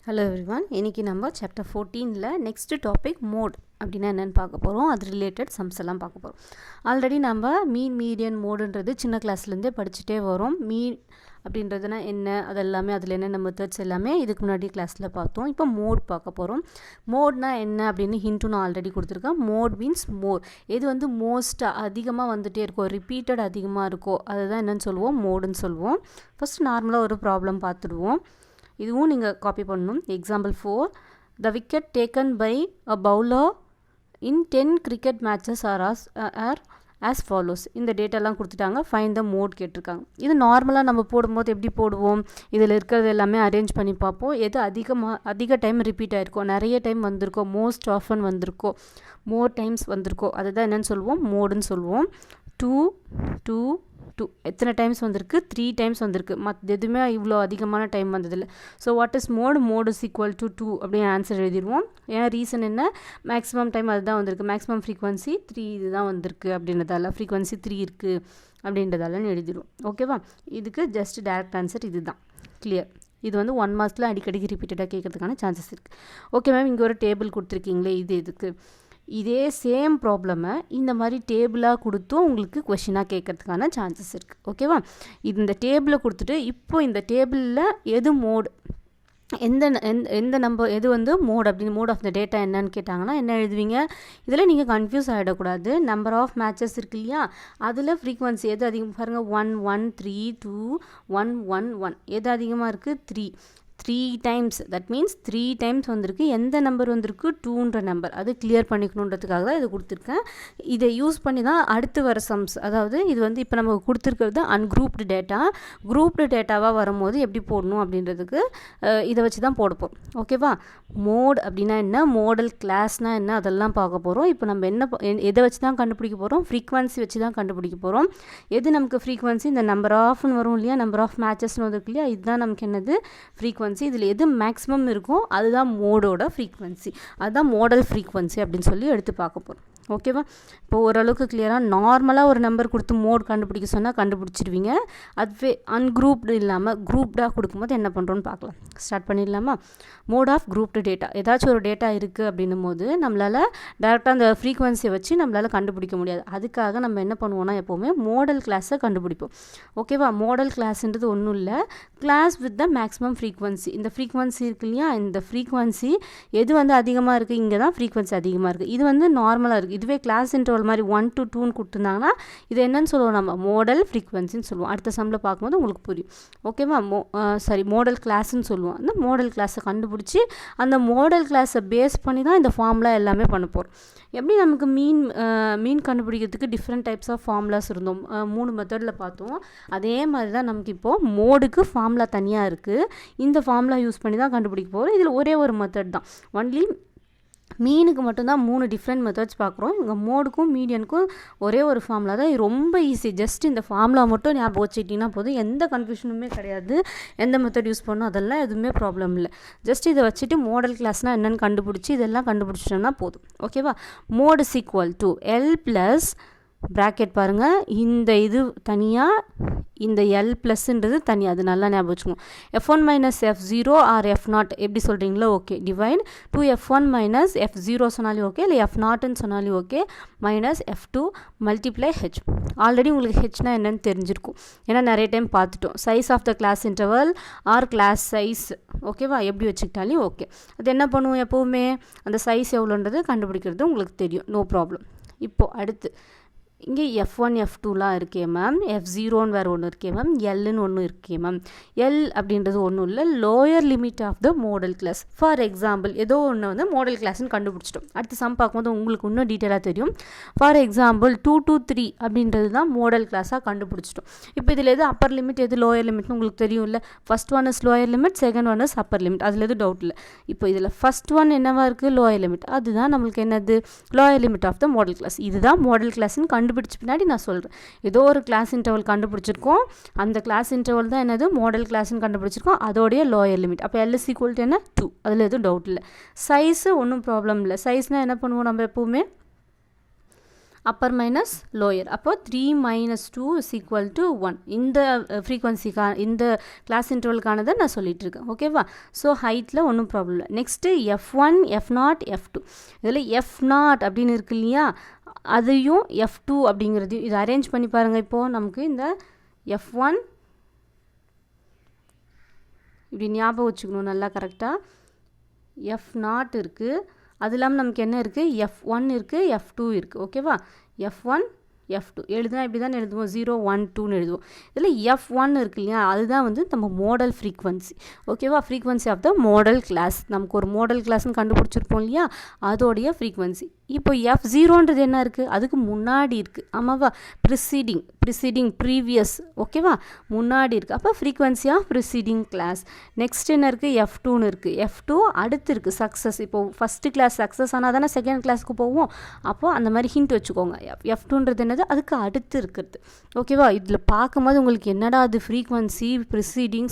Hello everyone, இன்றைக்கி நம்ம chapter 14ல் next topic mode அப்படின்னா என்னென்னு பார்க்க போகிறோம். அது ரிலேட்டட் சம்ஸ் எல்லாம் பார்க்க போகிறோம். ஆல்ரெடி நம்ம மீன் மீடியன் மோடுன்றது சின்ன கிளாஸ்லேருந்தே படிச்சுட்டே வரோம். மீன் அப்படின்றதுனா என்ன, அதெல்லாமே அதில் என்னென்ன மெத்தட்ஸ் எல்லாமே இதுக்கு முன்னாடி கிளாஸில் பார்த்தோம். இப்போ மோட் பார்க்க போகிறோம். மோட்னா என்ன அப்படின்னு ஹிண்ட்டும் நான் ஆல்ரெடி கொடுத்துருக்கேன். மோட் மீன்ஸ் மோர், எது வந்து மோஸ்ட்டாக அதிகமாக வந்துகிட்டே இருக்கோ, ரிப்பீட்டட் அதிகமாக இருக்கோ, அதுதான் என்னென்னு சொல்லுவோம், மோடுன்னு சொல்லுவோம். ஃபஸ்ட் நார்மலாக ஒரு ப்ராப்ளம் பார்த்துடுவோம். இதுவும் நீங்கள் காப்பி பண்ணணும். Example 4, the wicket taken by a bowler in 10 cricket matches are as follows. இந்த டேட்டாலாம் கொடுத்துட்டாங்க. ஃபைண்ட் த மோட் கேட்டிருக்காங்க. இது நார்மலாக நம்ம போடும்போது எப்படி போடுவோம், இதில் இருக்கிறது எல்லாமே அரேஞ்ச் பண்ணி பார்ப்போம். எது அதிக டைம் ரிப்பீட் ஆகிருக்கோ, நிறைய டைம் வந்திருக்கோ, மோஸ்ட் ஆஃபன் வந்திருக்கோ, மோர் டைம்ஸ் வந்திருக்கோ, அதுதான் என்னென்னு சொல்லுவோம், மோடுன்னு சொல்லுவோம். 2 2 2 எத்தனை டைம்ஸ் வந்திருக்கு, 3 டைம்ஸ் வந்திருக்கு. எதுவுமே இவ்வளோ அதிகமான டைம் வந்ததில்லை. So what is mode, mode is equal to 2 அப்படின்னு ஆன்சர் எழுதிடுவோம். ஏன்னா ரீசன் என்ன, மேக்ஸிமம் டைம் அதுதான் வந்திருக்கு, மேக்ஸிமம் ஃப்ரீக்வன்சி 3 இதுதான் வந்திருக்கு அப்படின்றதால, ஃப்ரீக்வன்சி 3 இருக்குது அப்படின்றதாலன்னு எழுதிடுவோம். ஓகேவா, இதுக்கு ஜஸ்ட் டேரக்ட் ஆன்சர் இதுதான். கிளியர். இது வந்து 1 மாதத்தில் அடிக்கடிக்கு ரிப்பீட்டடாக கேட்கறதுக்கான சான்சஸ் இருக்குது. ஓகே மேம், இங்கே ஒரு டேபிள் கொடுத்துருக்கீங்களே, இது எதுக்கு? இதே சேம் ப்ராப்ளமை இந்த மாதிரி டேபிளாக கொடுத்தும் உங்களுக்கு கொஷினாக கேட்கறதுக்கான சான்சஸ் இருக்குது. ஓகேவா, இந்த டேபிளை கொடுத்துட்டு இப்போ இந்த டேபிளில் எது மோட், எந்த நம்பர் எது வந்து மோட் அப்படின்னு, மோட் ஆஃப் த டேட்டா என்னன்னு கேட்டாங்கன்னா என்ன எழுதுவீங்க? இதில் நீங்கள் கன்ஃபியூஸ் ஆகிடக்கூடாது. நம்பர் ஆஃப் மேட்சஸ் இருக்கு இல்லையா, அதில் ஃப்ரீக்வன்சி எது அதிகம் பாருங்கள், 1 1 3 2 1 1 1 எது அதிகமாக இருக்குது, 3 டைம்ஸ். தட் மீன்ஸ் 3 டைம்ஸ் வந்திருக்கு. எந்த நம்பர் வந்திருக்கு, 2ன்ற நம்பர். அது கிளியர் பண்ணிக்கணுன்றதுக்காக தான் இது கொடுத்துருக்கேன். இதை யூஸ் பண்ணி தான் அடுத்து வர சம்ஸ், அதாவது இது வந்து இப்போ நம்ம கொடுத்துருக்கிறது அன்குரூப்டு டேட்டா. குரூப்டு டேட்டாவாக வரும்போது எப்படி போடணும் அப்படின்றதுக்கு இதை வச்சு தான் போட போகிறோம். ஓகேவா, மோட் அப்படின்னா என்ன, மோடல் கிளாஸ்னால் என்ன, அதெல்லாம் பார்க்க போகிறோம். இப்போ நம்ம எதை வச்சு தான் கண்டுபிடிக்க போகிறோம், ஃப்ரீக்வன்சி வச்சு தான் கண்டுபிடிக்க போகிறோம். எது நமக்கு ஃப்ரீக்வன்சி, இந்த நம்பர் ஆஃப்னு வரும் இல்லையா, நம்பர் ஆஃப் மேட்சஸ்னு வந்திருக்கு இல்லையா, இதுதான் நமக்கு என்னது ஃப்ரீக்வன்சி. இதில் எது மேக்ஸிமம் இருக்கும் அதுதான் மோடோட ஃப்ரீக்வன்சி, அதுதான் மோடல் ஃப்ரீக்வன்சி அப்படின்னு சொல்லி எடுத்து பார்க்க போகிறோம். ஓகேவா, இப்போ ஓரளவுக்கு கிளியராக நார்மலாக ஒரு நம்பர் கொடுத்து மோட் கண்டுபிடிக்க சொன்னால் கண்டுபிடிச்சிடுவீங்க. அதுவே அன்குரூப்டு இல்லாமல் குரூப்டாக கொடுக்கும்போது என்ன பண்ணுறோன்னு பார்க்கலாம். ஸ்டார்ட் பண்ணிடலாமா? மோட் ஆஃப் குரூப்டு டேட்டா, ஏதாச்சும் ஒரு டேட்டா இருக்குது அப்படின்னும் போது நம்மளால் டேரெக்டாக அந்த ஃப்ரீக்வன்சியை வச்சு நம்மளால் கண்டுபிடிக்க முடியாது. அதுக்காக நம்ம என்ன பண்ணுவோம்னா எப்போவுமே மோடல் கிளாஸை கண்டுபிடிப்போம். ஓகேவா, மோடல் கிளாஸ்ன்றது ஒன்றும் இல்லை, class with the maximum frequency. இந்த ஃப்ரீக்வன்சி இருக்கு இல்லையா, இந்த ஃப்ரீக்வன்சி எது வந்து அதிகமாக இருக்குது, இங்கே தான் ஃப்ரீக்வன்சி அதிகமாக இருக்குது. இது வந்து நார்மலாக இருக்குது. இதுவே கிளாஸ் இன்டர்வல் மாதிரி 1 to 2ன்னு கொடுத்துருந்தாங்கன்னா இது என்னன்னு சொல்லுவோம், நம்ம மோடல் ஃப்ரீக்வன்சின்னு சொல்லுவோம். அடுத்த சம்மில் பார்க்கும்போது உங்களுக்கு புரியும். ஓகேவா, மோடல் கிளாஸ்ன்னு சொல்லுவோம். அந்த மோடல் கிளாஸை கண்டுபிடிச்சி அந்த மோடல் கிளாஸை பேஸ் பண்ணி தான் இந்த ஃபார்முலா எல்லாமே பண்ண போகிறோம். எப்படி நமக்கு மீன் கண்டுபிடிக்கிறதுக்கு டிஃப்ரெண்ட் டைப்ஸ் ஆஃப் ஃபார்முலாஸ் இருந்தோம், 3 மெத்தடில் பார்த்தோம். அதே மாதிரி தான் நமக்கு இப்போது மோடுக்கு ஃபார்முலா தனியாக இருக்குது. இந்த ஃபார்முலா யூஸ் பண்ணி தான் கண்டுபிடிக்க போகிறோம். இதில் ஒரே ஒரு மெத்தட் தான், ஒன்லி மீனுக்கு மட்டும்தான் 3 டிஃப்ரெண்ட் மெத்தட்ஸ் பார்க்குறோம். இங்கே மோடுக்கும் மீடியனுக்கும் ஒரே ஒரு ஃபார்முலா தான். இது ரொம்ப ஈஸி. ஜஸ்ட் இந்த ஃபார்முலா மட்டும் ஞாபகம் வச்சுக்கிட்டிங்கன்னா போதும், எந்த கன்ஃபியூஷனுமே கிடையாது. எந்த மெத்தட் யூஸ் பண்ணணும் அதெல்லாம் எதுவுமே ப்ராப்ளம் இல்லை. ஜஸ்ட் இதை வச்சுட்டு மோடல் கிளாஸ்னால் என்னென்னு கண்டுபிடிச்சி இதெல்லாம் கண்டுபிடிச்சிட்டோம்னா போதும். ஓகேவா, mode is equal to L plus bracket பாருங்கள், இந்த இது தனியாக, இந்த L ப்ளஸ்ன்றது தனியாக, அது நல்லா ஞாபகம் வச்சுக்கோங்க. F1 minus F0 R F0 எப்படி சொல்கிறீங்களோ okay, divide 2F1 minus F0 சொன்னாலும் ஓகே, இல்லை F0ன்னு சொன்னாலும் okay, minus F2 multiply H. Already உங்களுக்கு ஹெச்னா என்னன்னு தெரிஞ்சிருக்கும், ஏன்னா நிறைய டைம் பார்த்துட்டோம். Size of the class interval or class size. ஓகேவா, எப்படி வச்சுக்கிட்டாலும் ஓகே. அது என்ன பண்ணுவோம், எப்போவுமே அந்த சைஸ் எவ்வளோன்றது கண்டுபிடிக்கிறது உங்களுக்கு தெரியும், நோ ப்ராப்ளம். இப்போது அடுத்து இங்கே F1 F2லாம் இருக்கே மேம், F0ன்னு வேறு ஒன்று இருக்கே மேம், Lன்னு ஒன்று இருக்கே மேம். L அப்படின்றது ஒன்றும் இல்லை, lower limit of the modal class. For example ஏதோ ஒன்று வந்து மோடல் கிளாஸ்ன்னு கண்டுபிடிச்சிட்டோம். அடுத்து சம் பார்க்கும்போது உங்களுக்கு இன்னும் டீட்டெயிலாக தெரியும். ஃபார் எக்ஸாம்பிள் 2 to 3 அப்படின்றது தான் மோடல் கிளாஸாக கண்டுபிடிச்சிட்டோம். இப்போ இதில் எது அப்பர் லிமிட் எது லோயர் லிமிட்னு உங்களுக்கு தெரியும் இல்லை. First one is lower limit, second one is upper limit, அதில் எதுவும் டவுட் இல்லை. இப்போ இதில் ஃபர்ஸ்ட் ஒன் என்னவா இருக்குது, லோயர் லிமிட். அதுதான் நம்மளுக்கு என்னது, lower limit of the modal class. இதுதான் மோடல் கிளாஸ்ன்னு கண்டுபிடிச்ச பின்னாடி நான் சொல்கிறேன். ஏதோ ஒரு கிளாஸ் இன்டர்வல் கண்டுபிடிச்சிருக்கோம், அந்த கிளாஸ் இன்டர்வல் தான் என்னது மோடல் கிளாஸ்ன்னு கண்டுபிடிச்சிருக்கோம், அதோடைய லோயர் லிமிட். அப்போ L = என்ன, 2. அதில் எதுவும் டவுட் இல்லை. சைஸு ஒன்றும் ப்ராப்ளம் இல்லை. சைஸ்னால் என்ன பண்ணுவோம் நம்ம எப்போவுமே, அப்பர் மைனஸ் லோயர். அப்போ 3 - 2 = 1. இந்த ஃப்ரீக்வன்சிக்கா இந்த கிளாஸ் இன்டர்வலுக்கானதை நான் சொல்லிட்டு இருக்கேன். ஓகேவா? ஸோ ஹைட்டில் ஒன்றும் ப்ராப்ளம் இல்லை. Next F1, F0, F2. இதில் F0 அப்படின்னு இருக்கு இல்லையா, அதையும் F2 அப்படிங்கிறதையும் இதை அரேஞ்ச் பண்ணி பாருங்கள். இப்போது நமக்கு இந்த F1 இப்படி ஞாபகம் வச்சுக்கணும் நல்லா கரெக்டாக. F0 இருக்குது, அது இல்லாமல் நமக்கு என்ன இருக்குது, F1 இருக்குது, F2 இருக்குது. ஓகேவா? F1, F2 எழுதுனா இப்படி தான் எழுதுவோம், 0, 1, 2ன்னு எழுதுவோம். இதில் F1 இருக்கு இல்லையா, அதுதான் வந்து நம்ம மோடல் ஃப்ரீக்வன்சி. ஓகேவா? Frequency of the modal class. நமக்கு ஒரு மோடல் கிளாஸ்னு கண்டுபிடிச்சிருப்போம் இல்லையா, அதோடைய ஃப்ரீக்வன்சி. இப்போ F0ன்றது என்ன இருக்குது, அதுக்கு முன்னாடி இருக்குது. ஆமாவா? Preceding previous. ஓகேவா? முன்னாடி இருக்குது. அப்போ frequency of preceding class. Next என்ன இருக்குது, F2ன்னு இருக்குது. F2 அடுத்து இருக்குது சக்ஸஸ். இப்போது ஃபஸ்ட்டு கிளாஸ் சக்ஸஸ் ஆனால் தானே செகண்ட் கிளாஸுக்கு போவோம். அப்போது அந்த மாதிரி ஹிண்ட் வச்சுக்கோங்க. F2ன்றது என்னது, அதுக்கு அடுத்து இருக்கிறது. ஓகேவா? இதில் பார்க்கும்போது உங்களுக்கு என்னடா அது ஃப்ரீக்வன்சி ப்ரிசீடிங்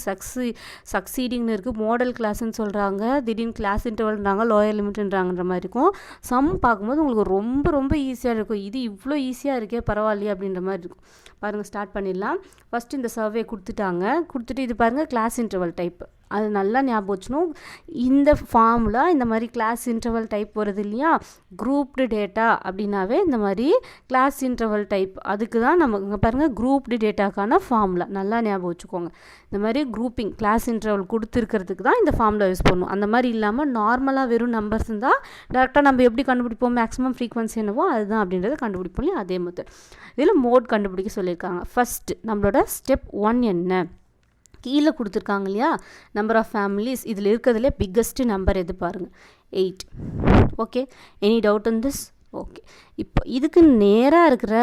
சக்சீடிங்னு இருக்குது, மோடல் கிளாஸ்ன்னு சொல்கிறாங்க, திடீர்னு கிளாஸ் இன்டர்வல்ன்றாங்க, லோயர் லிமிட்ன்றாங்கன்ற மாதிரி இருக்கும். சம் பார்க்கும்போது உங்களுக்கு ரொம்ப ரொம்ப ஈஸியாக இருக்கும். இது இவ்வளோ ஈஸியாக இருக்கே, பரவாயில்லையே அப்படின்ற மாதிரி இருக்கும். பாருங்கள், ஸ்டார்ட் பண்ணிடலாம். ஃபஸ்ட்டு இந்த சர்வே கொடுத்துட்டு இது பாருங்கள், கிளாஸ் இன்டர்வல் டைப். அது நல்லா ஞாபகம் வச்சுணும். இந்த ஃபார்முலா இந்த மாதிரி கிளாஸ் இன்டர்வல் டைப் வருது இல்லையா, குரூப்டு டேட்டா அப்படின்னாவே இந்த மாதிரி கிளாஸ் இன்டர்வல் டைப். அதுக்கு தான் நம்ம இங்கே பாருங்கள், குரூப்டு டேட்டாக்கான ஃபார்முலா நல்லா ஞாபகம் வச்சுக்கோங்க. இந்த மாதிரி குரூப்பிங் கிளாஸ் இன்டர்வல் கொடுத்துருக்கிறதுக்கு தான் இந்த ஃபார்முலா யூஸ் பண்ணுவோம். அந்த மாதிரி இல்லாமல் நார்மலாக வெறும் நம்பர்ஸ் இருந்தால் டேரெக்டாக நம்ம எப்படி கண்டுபிடிப்போம், மேக்ஸிமம் ஃப்ரீக்வன்சி என்னவோ அதுதான் அப்படின்றத கண்டுபிடிப்போம் இல்லையா, அதே மெத்தட். இதில் மோட் கண்டுபிடிக்க சொல்லியிருக்காங்க. ஃபஸ்ட்டு நம்மளோட ஸ்டெப் 1 என்ன, கீழே கொடுத்துருக்காங்க இல்லையா, நம்பர் ஆஃப் ஃபேமிலிஸ். இதில் இருக்கிறதுல பிக்கஸ்ட்டு நம்பர் எது பாருங்கள், 8. Okay, any doubt in this? Okay, இப்போ இதுக்கு நேராக இருக்கிற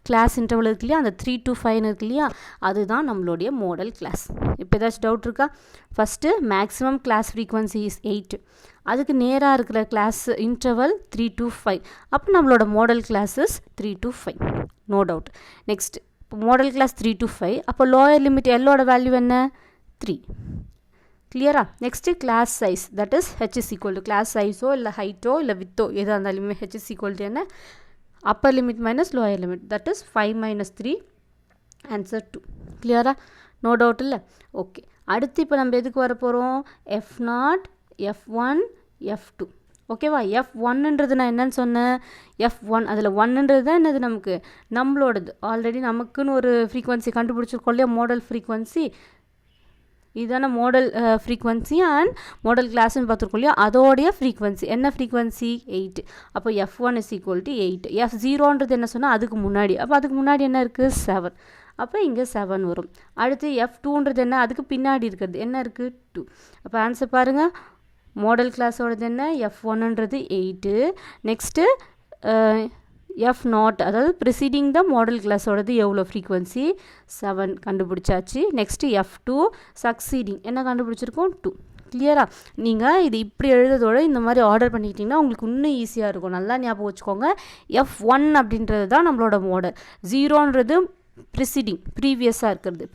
கிளாஸ் இன்டர்வல் இருக்கு இல்லையா, அந்த 3 to 5 இருக்கு இல்லையா, அதுதான் நம்மளுடைய மோடல் கிளாஸ். இப்போ ஏதாச்சும் டவுட் இருக்கா? First maximum class frequency is 8. அதுக்கு நேராக இருக்கிற கிளாஸ் இன்டர்வல் 3 to 5. அப்போ நம்மளோட modal class is 3 to 5. No doubt. Next, இப்போ மாடல் கிளாஸ் 3 to 5. அப்போ லோயர் லிமிட் எல்லோட வேல்யூ என்ன, 3. கிளியரா? Next class size, that is H = class சைஸோ இல்லை ஹைட்டோ இல்லை வித்தோ எதாக இருந்தாலுமே H = என்ன, upper limit minus lower limit, that is 5 - 3, answer 2. கிளியரா? நோ டவுட் இல்லை? ஓகே, அடுத்து இப்போ நம்ம எதுக்கு வர போகிறோம், F0, F1, F2. ஓகேவா? F1ன்றது நான் என்னன்னு சொன்னேன், F1 அதில் 1ன்றது தான் என்னது, நமக்கு நம்மளோடது. ஆல்ரெடி நமக்குன்னு ஒரு ஃப்ரீக்வன்சி கண்டுபிடிச்சிருக்கோம் இல்லையா, மோடல் ஃப்ரீக்வன்சி. இதுதான மோடல் ஃப்ரீக்வன்சி அண்ட் மோடல் கிளாஸ்ன்னு பார்த்துருக்கோம் இல்லையா, அதோடைய ஃப்ரீக்வன்சி என்ன ஃப்ரீக்வன்சி, 8. அப்போ F1 = 8. F0ன்றது என்ன சொன்னால் அதுக்கு முன்னாடி. அப்போ அதுக்கு முன்னாடி என்ன இருக்குது, 7. அப்போ இங்கே 7 வரும். அடுத்து F2ன்றது என்ன, அதுக்கு பின்னாடி இருக்கிறது என்ன இருக்குது, 2. அப்போ ஆன்சர் பாருங்கள், மோடல் கிளாஸோடது என்ன, F1ன்றது 8. நெக்ஸ்ட்டு F0, அதாவது ப்ரிசீடிங் த மாடல் கிளாஸோடது எவ்வளோ ஃப்ரீக்வன்சி, 7 கண்டுபிடிச்சாச்சு. நெக்ஸ்ட்டு F2 சக்சீடிங் என்ன கண்டுபிடிச்சிருக்கோம், 2. கிளியரா? நீங்கள் இது இப்படி எழுதுறதோட இந்த மாதிரி ஆர்டர் பண்ணிக்கிட்டிங்கன்னா உங்களுக்கு இன்னும் ஈஸியாக இருக்கும். நல்லா ஞாபகம் வச்சுக்கோங்க. F1 அப்படின்றது தான் நம்மளோட மாடல். 0ன்றது ப்ரிசீடிங் ப்ரீவியஸாக இருக்கிறது,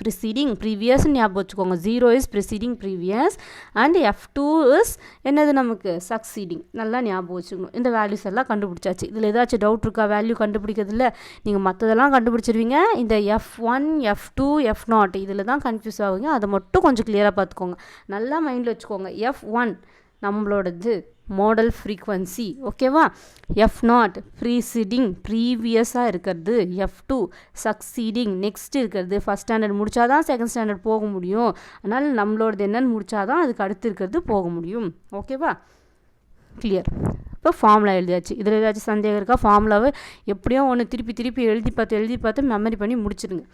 ப்ரீவியஸ்ன்னு ஞாபகம் வச்சுக்கோங்க. 0 is preceding previous and F2 is என்னது, நமக்கு சக்சீடிங். நல்லா ஞாபகம் வச்சுக்கணும். இந்த வேல்யூஸ் எல்லாம் கண்டுபிடிச்சாச்சு. இதில் ஏதாச்சும் டவுட் இருக்கா, வேல்யூ கண்டுபிடிக்கிறதுல? நீங்கள் மற்றதெல்லாம் கண்டுபிடிச்சிருவீங்க. இந்த F1, F2, F0 இதில் தான் கன்ஃபியூஸ் ஆகுங்க. அதை மட்டும் கொஞ்சம் கிளியராக பார்த்துக்கோங்க. நல்லா மைண்டில் வச்சுக்கோங்க. F1 நம்மளோடது modal frequency. ஓகேவா? F0 ப்ரீசீடிங் ப்ரீவியஸாக இருக்கிறது, F2 சக்சீடிங் நெக்ஸ்ட் இருக்கிறது. ஃபஸ்ட் ஸ்டாண்டர்ட் முடித்தா தான் செகண்ட் ஸ்டாண்டர்ட் போக முடியும். அதனால் நம்மளோடது என்னென்னு முடித்தா தான் அதுக்கு அடுத்து இருக்கிறது போக முடியும். ஓகேவா? கிளியர்? இப்போ ஃபார்முலா எழுதியாச்சு. இதில் ஏதாச்சும் சந்தேகம் இருக்கா? ஃபார்முலாவை எப்படியும் ஒன்று திருப்பி எழுதி பார்த்து மெமரி பண்ணி முடிச்சிடுங்க.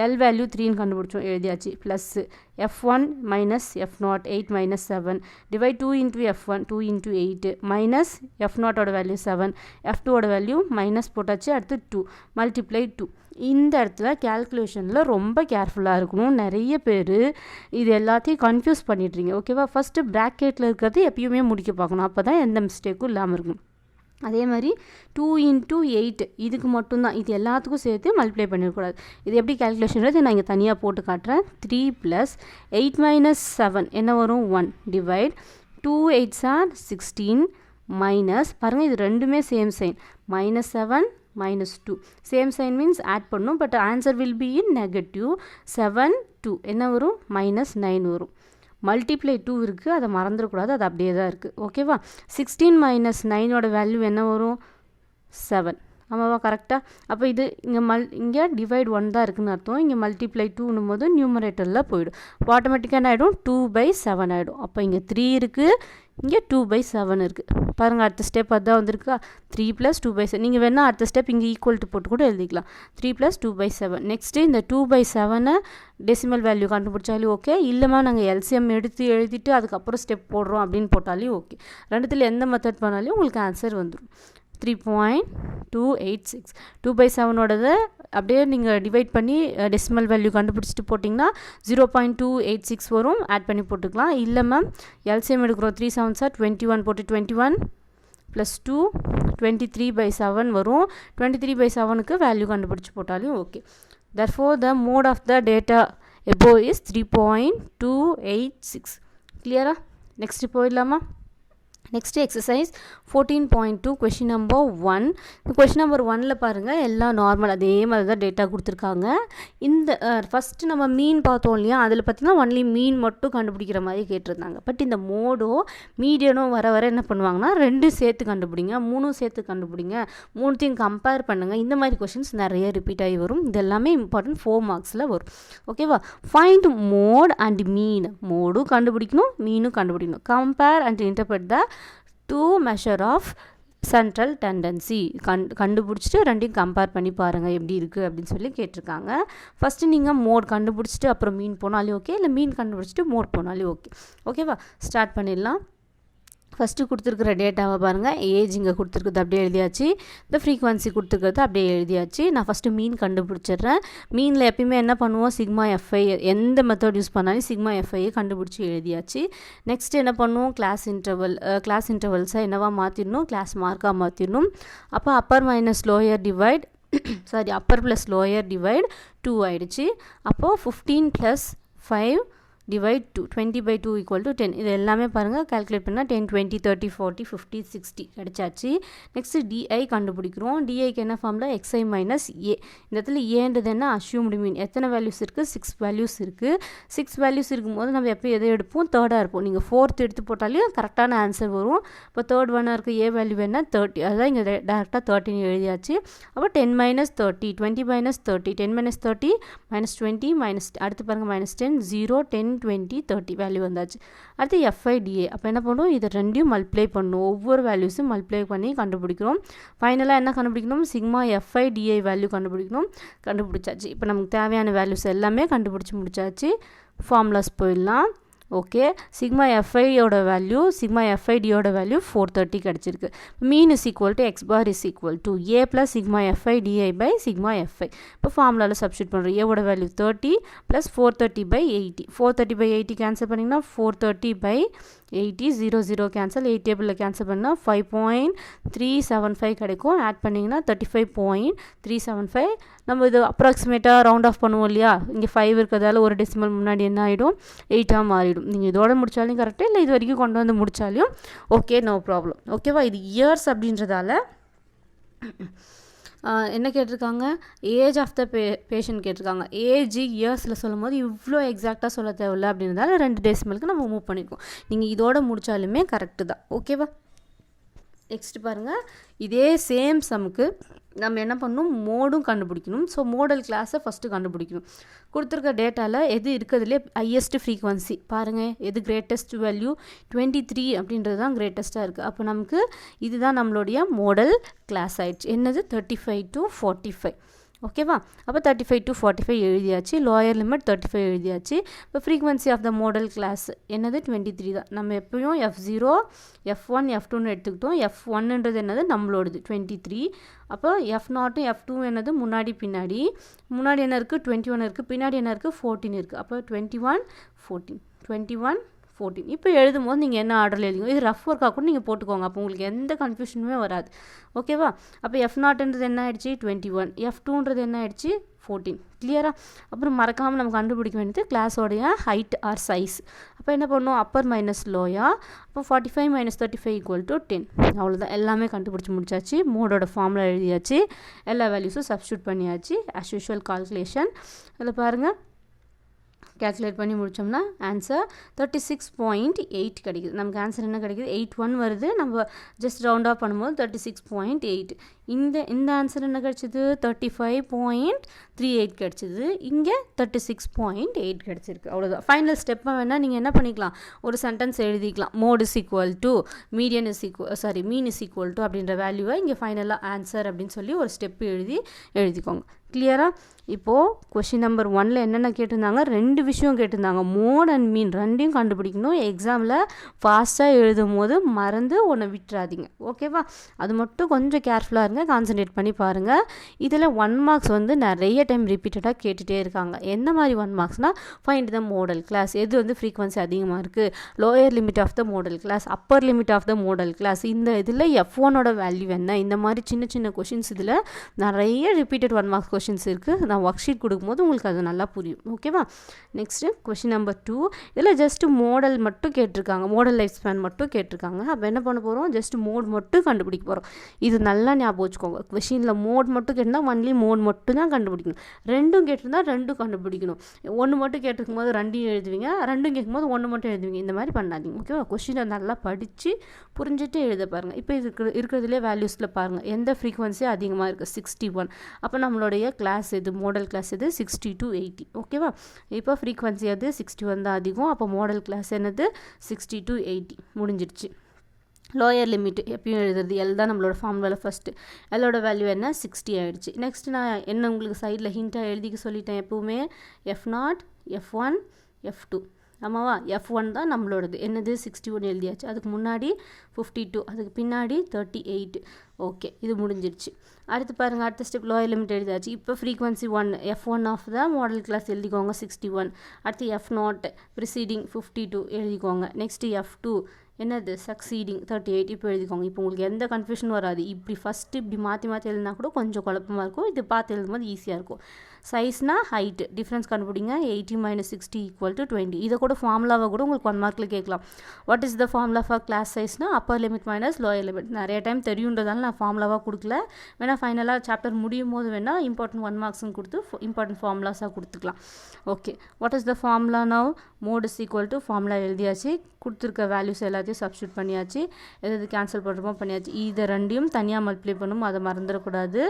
L வேல்யூ 3ன்னு கண்டுபிடிச்சோம், எழுதியாச்சு. Plus F1 - F0, 8 - 7 divide 2 × F1, 2 × 8 minus F0ஓட வேல்யூ 7, F2ஓட வேல்யூ மைனஸ் போட்டாச்சு. அடுத்து 2 மல்டிப்ளை 2. இந்த இடத்துல கேல்குலேஷனில் ரொம்ப கேர்ஃபுல்லாக இருக்கணும். நிறைய பேர் இது எல்லாத்தையும் கன்ஃபியூஸ் பண்ணிடுறீங்க. ஓகேவா? ஃபஸ்ட்டு ப்ராக்கெட்டில் இருக்கிறது எப்பயுமே முடிக்க பார்க்கணும். அப்போ தான் எந்த மிஸ்டேக்கும் இல்லாமல் இருக்கும். அதே மாதிரி 2 × 8 இதுக்கு மட்டும்தான், இது எல்லாத்துக்கும் சேர்த்து மல்டிப்ளை பண்ணிடக்கூடாது. இது எப்படி கேல்குலேஷன் நான் இங்கே தனியாக போட்டு காட்டுறேன். 3 + 8 - 7 என்ன வரும், 1 டிவைட் 2 8s are 16 மைனஸ் பாருங்கள், இது ரெண்டுமே same sign, -7 minus 2. Same sign means add பண்ணும், but answer will be in negative. 7, 2. என்ன வரும்? minus 9 வரும். மல்டிப்ளை 2 இருக்குது, அதை மறந்துடக்கூடாது, அது அப்படியே தான் இருக்குது. ஓகேவா? 16 மைனஸ் 9ஓட வேல்யூ என்ன வரும்? 7. ஆமாவா? கரெக்டாக? அப்போ இது இங்கே டிவைட் 1 தான் இருக்குதுன்னு அர்த்தம். இங்கே மல்டிப்ளை 2னும் போது நியூமரேட்டரில் போயிடும். அப்போ ஆட்டோமேட்டிக்காக என்ன ஆகிடும்? 2/7 ஆகிடும். அப்போ இங்கே 3 இருக்குது, இங்கே 2/7 இருக்குது. பாருங்கள், அடுத்த ஸ்டெப் அதுதான் வந்திருக்கா? 3 + 2/7. நீங்கள் வேணால் அடுத்த ஸ்டெப் இங்கே ஈக்குவல் டு போட்டு கூட எழுதிக்கலாம். 3 + 2/7. நெக்ஸ்ட்டு இந்த 2/7 டெசிமல் வேல்யூ கண்டுபிடிச்சாலும் ஓகே, இல்லைமா நாங்கள் எல்சிஎம் எடுத்து எழுதிட்டு அதுக்கப்புறம் ஸ்டெப் போடுறோம் அப்படின்னு போட்டாலும் ஓகே. ரெண்டுத்தில் எந்த மெத்தட் பண்ணாலும் உங்களுக்கு ஆன்சர் வந்துடும். 3.286. 2/7ஓடது அப்படியே நீங்கள் டிவைட் பண்ணி டெசிமல் வேல்யூ கண்டுபிடிச்சிட்டு போட்டிங்கன்னா 0.286 வரும். ஆட் பண்ணி போட்டுக்கலாம். இல்லை மேம் எல்சிஎம் எடுக்கிறோம், 3 7s 21 போட்டு 21 + 2 23/7 வரும். 23/7க்கு வேல்யூ கண்டுபிடிச்சி போட்டாலும் okay. Therefore the mode of the data above is 3.286. கிளியரா? நெக்ஸ்ட் போயிடலாமா? Next exercise 14.2 question number 1. Question number 1ல் பாருங்கள், எல்லாம் நார்மல் அதே மாதிரி தான் டேட்டா கொடுத்துருக்காங்க. இந்த ஃபஸ்ட்டு நம்ம மீன் பார்த்தோம் இல்லையா, அதில் பார்த்திங்கன்னா ஒன்லி மீன் மட்டும் கண்டுபிடிக்கிற மாதிரி கேட்டிருந்தாங்க. பட் இந்த மோடோ மீடியனோ வர வர என்ன பண்ணுவாங்கன்னா 2 சேர்த்து கண்டுபிடிங்க, 3 சேர்த்து கண்டுபிடிங்க, 3த்தையும் கம்பேர் பண்ணுங்கள். இந்த மாதிரி கொஷின்ஸ் நிறைய ரிப்பீட் ஆகி வரும். இது எல்லாமே இம்பார்ட்டன்ட் 4 மார்க்ஸில் வரும். ஓகேவா? ஃபைண்ட் மோட் அண்ட் மீன். மோடும் கண்டுபிடிக்கணும், மீனும் கண்டுபிடிக்கணும். Compare and interpret the 2 measure of central tendency. கண்டுபிடிச்சிட்டு ரெண்டையும் கம்பேர் பண்ணி பாருங்கள் எப்படி இருக்குது அப்படின்னு சொல்லி கேட்டிருக்காங்க. ஃபஸ்ட்டு நீங்கள் மோட் கண்டுபிடிச்சிட்டு அப்புறம் மீன் போனாலும் ஓகே, இல்லை மீன் கண்டுபிடிச்சிட்டு மோட் போனாலும் ஓகே. ஓகேவா? ஸ்டார்ட் பண்ணிடலாம். ஃபஸ்ட்டு கொடுத்துருக்குற டேட்டாவை பாருங்கள். ஏஜ் இங்கே கொடுத்துருக்குறது அப்படியே எழுதியாச்சு. இந்த ஃப்ரீக்வன்சி கொடுத்துருக்கிறது அப்படியே எழுதியாச்சு. நான் ஃபஸ்ட்டு மீன் கண்டுபிடிச்சிடுறேன். மீனில் எப்பயுமே என்ன பண்ணுவோம்? சிக்மா எஃப்ஐ, எந்த மெத்தட் யூஸ் பண்ணாலும் சிக்மா எஃப்ஐயை கண்டுபிடிச்சி எழுதியாச்சு. நெக்ஸ்ட் என்ன பண்ணுவோம்? கிளாஸ் இன்டர்வல்ஸை என்னவா மாற்றிடணும்? கிளாஸ் மார்க்காக மாற்றிடணும். அப்போ upper minus lower divide upper plus lower divide 2 ஆகிடுச்சு. அப்போது 15 + 5 divide 2, 20/2 = 10. இது எல்லாமே பாருங்கள் கால்குலேட் பண்ணால் 10, 20, 30, 40, 50, 60 கிடச்சாச்சு. நெக்ஸ்ட்டு டிஐ கண்டுபிடிக்கிறோம். டிஐக்கு என்ன ஃபார்மில்? xi மைனஸ் ஏ. இந்த இடத்துல ஏன்றது என்ன? அஷ்யூம்டு மீன். எத்தனை வேல்யூஸ் இருக்குது? 6 வேல்யூஸ் இருக்குது. 6 வேல்யூஸ் இருக்கும்போது நம்ம எப்போ எதை எடுப்போம்? தேர்டாக இருப்போம். நீங்கள் 4th எடுத்து போட்டாலும் கரெக்டான ஆன்சர் வரும். இப்போ தேர்ட் ஒன்னாக இருக்குது ஏ வேல்யூ என்ன? 30. அதுதான் இங்கே டேரெக்டாக 13 எழுதியாச்சு. அப்போ 10 - 30, 20 - 30, 10 - 30 -20 அடுத்து பாருங்கள் -10, 0, 10, 20, 30 வேல்யூ வந்தாச்சு. அடுத்து எஃப்ஐடிஏ. அப்போ என்ன பண்ணுறோம்? இதை ரெண்டையும் மல்டிப்ளை பண்ணணும். ஒவ்வொரு வேல்யூஸும் மல்டிப்ளை பண்ணி கண்டுபிடிக்கிறோம். ஃபைனலாக என்ன கண்டுபிடிக்கணும்? சிக்மா எஃப்ஐடிஏ வேல்யூ கண்டுபிடிக்கணும். கண்டுபிடிச்சாச்சு. இப்போ நமக்கு தேவையான வேல்யூஸ் எல்லாமே கண்டுபிடிச்சி முடிச்சாச்சு. ஃபார்முலாஸ் போயிடலாம். ஓகே, சிக்மா எஃப்ஐயோட வேல்யூ சிக்மா எஃப்ஐடியோட வேல்யூ 430 கிடச்சிருக்கு. Mean = x bar = a + sigma F I D I by sigma F I. இப்போ ஃபார்முலாவில் சப்ஸ்டியூட் பண்ணுறோம். ஏவோட வேல்யூ 30 + 430/80. 430/80 கேன்சல் பண்ணிங்கன்னா 430/80, 0 0 கேன்சல், 8 டேபிளில் கேன்சல் பண்ணால் 5.375 கிடைக்கும். ஆட் பண்ணிங்கன்னா 35.375. நம்ம இது அப்ராக்சிமேட்டாக ரவுண்ட் ஆஃப் பண்ணுவோம் இல்லையா? இங்கே 5 இருக்கிறதால ஒரு டெசிமல் முன்னாடி என்ன ஆகிடும்? 8ஆக மாறிடும். நீங்கள் இதோட முடித்தாலும் கரெக்டாக, இல்லை இது வரைக்கும் கொண்டு வந்து முடித்தாலும் ஓகே, நோ ப்ராப்ளம். ஓகேவா? இது இயர்ஸ் அப்படின்றதால என்ன கேட்டிருக்காங்க? ஏஜ் ஆஃப் த பேஷண்ட் கேட்டிருக்காங்க. ஏஜ் இயர்ஸில் சொல்லும் போது இவ்வளோ எக்ஸாக்டாக சொல்ல தேவையில்லை அப்படின்றதால 2 டெசிமலுக்கு நம்ம மூவ் பண்ணியிருக்கோம். நீங்கள் இதோட முடித்தாலுமே கரெக்டு தான். ஓகேவா? நெக்ஸ்ட் பாருங்கள், இதே சேம் சம்முக்கு நம்ம என்ன பண்ணணும்? மோடும் கண்டுபிடிக்கணும். ஸோ மோடல் கிளாஸை ஃபஸ்ட்டு கண்டுபிடிக்கணும். கொடுத்துருக்க டேட்டாவில் எது இருக்கிறதுலே ஹையஸ்ட் ஃப்ரீக்வன்சி பாருங்கள். எது கிரேட்டஸ்ட் வேல்யூ? 23 அப்படின்றது தான் கிரேட்டஸ்ட்டாக இருக்குது. அப்போ நமக்கு இதுதான் நம்மளுடைய மோடல் கிளாஸ் ஆகிடுச்சு. என்னது? 35 to 45. ஓகேவா? அப்போ 35 to 45 எழுதியாச்சு. லோயர் லிமிட் 35 எழுதியாச்சு. இப்போ frequency of the modal class என்னது? 23 தான். நம்ம எப்பயும் F0, F1, F2ன்னு எடுத்துக்கிட்டோம். F1ன்றது என்னது? நம்மளோடது 23. அப்போ F0, F2 என்னது? முன்னாடி பின்னாடி. முன்னாடி என்ன இருக்குது? 21 இருக்குது. பின்னாடி என்ன இருக்குது? 14 இருக்குது. அப்போ 21, 14, 21, 14. இப்போ எழுதும் போது நீங்கள் என்ன ஆர்டரில் எழுதிங்க. இது ரஃப் ஒர்க்காக கூட நீங்கள் போட்டுக்கோங்க. அப்போ உங்களுக்கு எந்த கன்ஃபியூஷனுமே வராது. ஓகேவா? அப்போ F0ன்றது என்ன ஆயிடுச்சு? 21. F2ன்றது என்ன ஆயிடுச்சு? 14 கிளியரா. அப்புறம் மறக்காமல் நம்ம கண்டுபிடிக்க வேண்டியது கிளாஸோடைய ஹைட் ஆர் சைஸ். அப்போ என்ன பண்ணணும், அப்பர் மைனஸ் லோயா. அப்போ 45 மைனஸ் 35 ஈக்குவல் டு 10. அவ்வளோதான், எல்லாமே கண்டுபிடிச்சி முடிச்சாச்சு. மோடோட ஃபார்முலா எழுதியாச்சு, எல்லா வேல்யூஸும் சப்ஸ்டியூட் பண்ணியாச்சு. ஆஸ் யூஷுவல் கால்குலேஷன் அதில் பாருங்கள், கேல்குலேட் பண்ணி முடித்தோம்னா ஆன்சர் 36.8 கிடைக்குது. நமக்கு ஆன்சர் என்ன கிடைக்குது, 81 வருது. நம்ம ஜஸ்ட் ரவுண்ட் ஆஃப் பண்ணும்போது 36.8. இந்த ஆன்சர் என்ன கிடச்சிது, 35.38 கிடச்சிது. இங்கே 36.8 கிடச்சிருக்கு. அவ்வளோதான். ஃபைனல் ஸ்டெப்பை வேணால் நீங்கள் என்ன பண்ணிக்கலாம், ஒரு சென்டென்ஸ் எழுதிக்கலாம். Mode is equal to mean is equal to அப்படின்ற வேல்யூவை இங்கே ஃபைனலாக ஆன்சர் அப்படின்னு சொல்லி ஒரு ஸ்டெப்பு எழுதிக்கோங்க. கிளியராக. இப்போது கொஷின் நம்பர் 1ல் என்னென்ன கேட்டிருந்தாங்க, 2 விஷயம் கேட்டிருந்தாங்க. மோட் அண்ட் மீன் ரெண்டையும் கண்டுபிடிக்கணும். எக்ஸாமில் ஃபாஸ்ட்டாக எழுதும் போது மறந்து ஒன்று விட்டுறாதீங்க. ஓகேவா, அது மட்டும் கொஞ்சம் கேர்ஃபுல்லாக இருங்க, கான்சன்ட்ரேட் பண்ணி பாருங்கள். இதில் 1 மார்க்ஸ் வந்து நிறைய டைம் ரிப்பீட்டடாக கேட்டுகிட்டே இருக்காங்க. எந்த மாதிரி 1 மார்க்ஸ்னால், ஃபைண்ட் த மோடல் கிளாஸ், எது வந்து ஃப்ரீக்வன்சி அதிகமாக இருக்குது, lower limit of the modal class, upper limit of the modal class, இந்த இதில் F1ஓட வேல்யூ என்ன, இந்த மாதிரி சின்ன சின்ன கொஷின்ஸ் இதில் நிறைய ரிப்பீட்டட் 1 மார்க்ஸ் கொஷின்ஸ் இருக்குது. நான் ஒர்க் ஷீட் கொடுக்கும்போது உங்களுக்கு அது நல்லா புரியும். ஓகேவா. நெக்ஸ்ட்டு கொஷின் நம்பர் 2, இதில் ஜஸ்ட் மோடல் மட்டும் கேட்டிருக்காங்க, மோடல் லைஃப் ஸ்பேன் மட்டும் கேட்டிருக்காங்க. அப்போ என்ன பண்ண போகிறோம், ஜஸ்ட் மோட் மட்டும் கண்டுபிடிக்க போகிறோம். இது நல்லா ஞாபகம் வச்சுக்கோங்க. கொஷினில் மோட் மட்டும் கேட்டிருந்தால் ஒன்லி மோட் மட்டும் தான் கண்டுபிடிக்கணும். 2 கேட்டிருந்தால் 2 கண்டுபிடிக்கணும். 1 மட்டும் கேட்டிருக்கும் போது 2 எழுதுவீங்க, 2 கேட்கும்போது 1 மட்டும் எழுதுவீங்க. இந்த மாதிரி பண்ணாதீங்க. ஓகேவா. கொஷினை நல்லா படித்து புரிஞ்சுட்டு எழுத பாருங்கள். இப்போ இருக்கிறதுலே வேல்யூஸில் பாருங்கள், எந்த ஃப்ரீக்வன்சி அதிகமாக இருக்குது, 61. அப்போ நம்மளுடைய கிளாஸ் எது, மோடல் கிளாஸ் எது, 60 to 80. ஓகேவா. இப்போ ஃப்ரீக்வன்சி அது 61 தான் அதிகம். அப்போ மோடல் கிளாஸ் என்னது, 60 to 80. முடிஞ்சிடுச்சு. லோயர் லிமிட் எப்பயும் எழுதுறது எல் தான் நம்மளோட ஃபார்முலாவில் ஃபஸ்ட்டு. எல்லோட வேல்யூ என்ன, 60 ஆகிடுச்சு. நெக்ஸ்ட் நான் என்ன உங்களுக்கு சைடில் ஹிண்ட்டாக எழுதிக்க சொல்லிட்டேன். எப்போவுமே F0, F1, F2. ஆமாவா. F1 தான் நம்மளோடது, என்னது 61 எழுதியாச்சு. அதுக்கு முன்னாடி 52, அதுக்கு பின்னாடி 38. ஓகே, இது முடிஞ்சிடுச்சு. அடுத்து பாருங்கள், அடுத்த ஸ்டெப் லோயர் லிமிட் எழுதியாச்சு. இப்போ frequency 1, F1 of the modal class எழுதிக்கோங்க, 61. அடுத்து F0 ப்ரிசீடிங் 52 எழுதிக்கோங்க. நெக்ஸ்ட்டு F2 என்னது, சக்சீடிங் 38 இப்போ எழுதிக்கோங்க. இப்போ உங்களுக்கு எந்த கன்ஃபியூஷன் வராது. இப்படி ஃபஸ்ட்டு இப்படி மாற்றி எழுதினா கூட கொஞ்சம் குழப்பமாக இருக்கும். இது பார்த்து எழுதும்போது ஈஸியாக இருக்கும். சைஸ்னா ஹைட் டிஃப்ரென்ஸ் கண்டுபிடிங்க. 80 மைனஸ் 60 ஈக்குவல் டு 20. இதை கூட ஃபார்முலாவை கூட உங்களுக்கு 1 மார்க்கில் கேட்கலாம். What is the formula for class சைஸ்னா upper limit minus lower limit. நிறைய டைம் தெரியுன்றதால நான் ஃபார்முலாவாக கொடுக்கல. வேணால் ஃபைனலாக சாப்டர் முடியும் போது வேணால் இம்பார்ட்டன்ட் 1 மார்க்ஸ்னு கொடுத்து இம்பார்ட்டன்ட் ஃபார்முலாஸாக கொடுத்துக்கலாம். Okay, what is the formula now, mode is equal to formula எழுதியாச்சு. கொடுத்துருக்க வேல்யூஸ் எல்லாத்தையும் சப்ஸ்டியூட் பண்ணியாச்சு. எது கேன்சல் பண்ணுறோமோ பண்ணியாச்சு. இதை ரெண்டையும் தனியாக மல்டிப்ளை பண்ணணும், அதை மறந்துடக்கூடாது.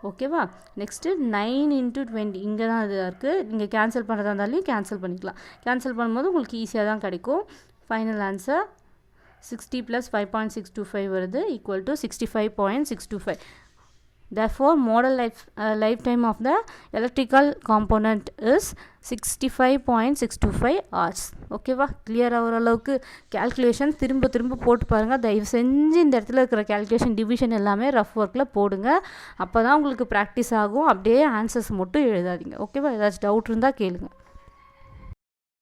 ஓகேவா. நெக்ஸ்ட்டு 9 into 20 இங்கே தான் இது இருக்குது. நீங்கள் கேன்சல் பண்ணுறதா இருந்தாலும் கேன்சல் பண்ணிக்கலாம். கேன்சல் பண்ணும்போது உங்களுக்கு ஈஸியாக தான் கிடைக்கும். ஃபைனல் ஆன்சர் 60 + 5.625 வருது, equal to 65.625. Therefore, model lifetime of the electrical component is 65.625 hours. ஓகேவா. கிளியராக ஓரளவுக்கு கேல்குலேஷன் திரும்ப போட்டு பாருங்கள். தயவு செஞ்சு இந்த இடத்துல இருக்கிற கேல்குலேஷன் டிவிஷன் எல்லாமே ரஃப் ஒர்க்கில் போடுங்க. அப்போ தான் உங்களுக்கு ப்ராக்டிஸ் ஆகும். அப்படியே ஆன்சர்ஸ் மட்டும் எழுதாதீங்க. ஓகேவா. ஏதாச்சும் டவுட் இருந்தால் கேளுங்க.